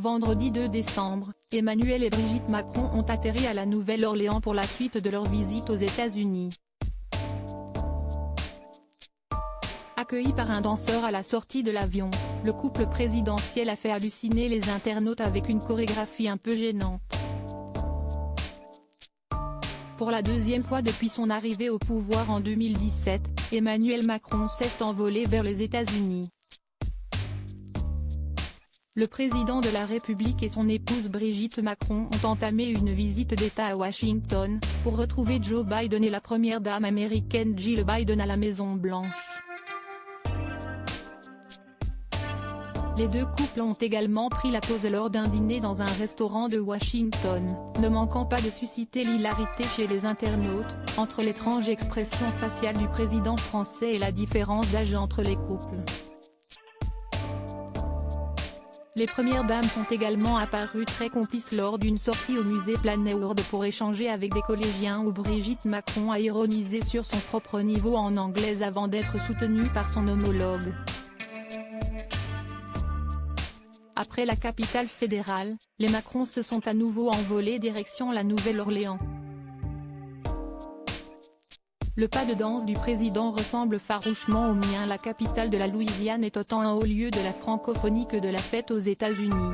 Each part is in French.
vendredi 2 décembre, Emmanuel et Brigitte Macron ont atterri à la Nouvelle-Orléans pour la suite de leur visite aux États-Unis. Accueilli par un danseur à la sortie de l'avion, le couple présidentiel a fait halluciner les internautes avec une chorégraphie un peu gênante. Pour la deuxième fois depuis son arrivée au pouvoir en 2017, Emmanuel Macron s'est envolé vers les États-Unis. Le président de la République et son épouse Brigitte Macron ont entamé une visite d'État à Washington, pour retrouver Joe Biden et la première dame américaine Jill Biden à la Maison-Blanche. Les deux couples ont également pris la pause lors d'un dîner dans un restaurant de Washington, ne manquant pas de susciter l'hilarité chez les internautes, entre l'étrange expression faciale du président français et la différence d'âge entre les couples. Les premières dames sont également apparues très complices lors d'une sortie au musée Planet World pour échanger avec des collégiens où Brigitte Macron a ironisé sur son propre niveau en anglais avant d'être soutenue par son homologue. Après la capitale fédérale, les Macron se sont à nouveau envolés direction la Nouvelle-Orléans. Le pas de danse du président ressemble farouchement au mien. La capitale de la Louisiane est autant un haut lieu de la francophonie que de la fête aux États-Unis.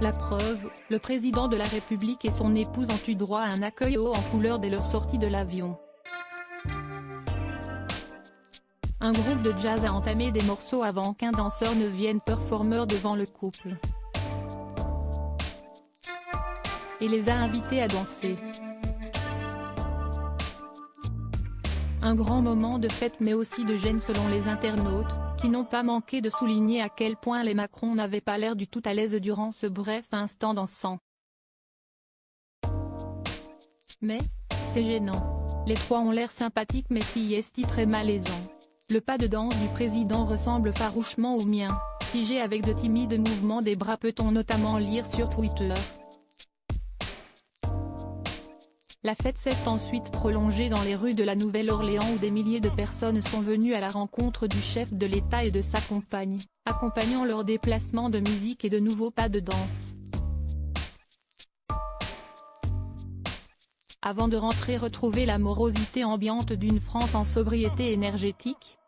La preuve, le président de la République et son épouse ont eu droit à un accueil haut en couleur dès leur sortie de l'avion. Un groupe de jazz a entamé des morceaux avant qu'un danseur ne vienne performer devant le couple et les a invités à danser. Un grand moment de fête mais aussi de gêne selon les internautes, qui n'ont pas manqué de souligner à quel point les Macron n'avaient pas l'air du tout à l'aise durant ce bref instant dansant. Mais, c'est gênant. Les trois ont l'air sympathiques mais si est très malaisant. Le pas de danse du président ressemble farouchement au mien, figé avec de timides mouvements des bras peut-on notamment lire sur Twitter. La fête s'est ensuite prolongée dans les rues de la Nouvelle-Orléans où des milliers de personnes sont venues à la rencontre du chef de l'État et de sa compagne, accompagnant leur déplacement de musique et de nouveaux pas de danse. Avant de rentrer retrouver la morosité ambiante d'une France en sobriété énergétique,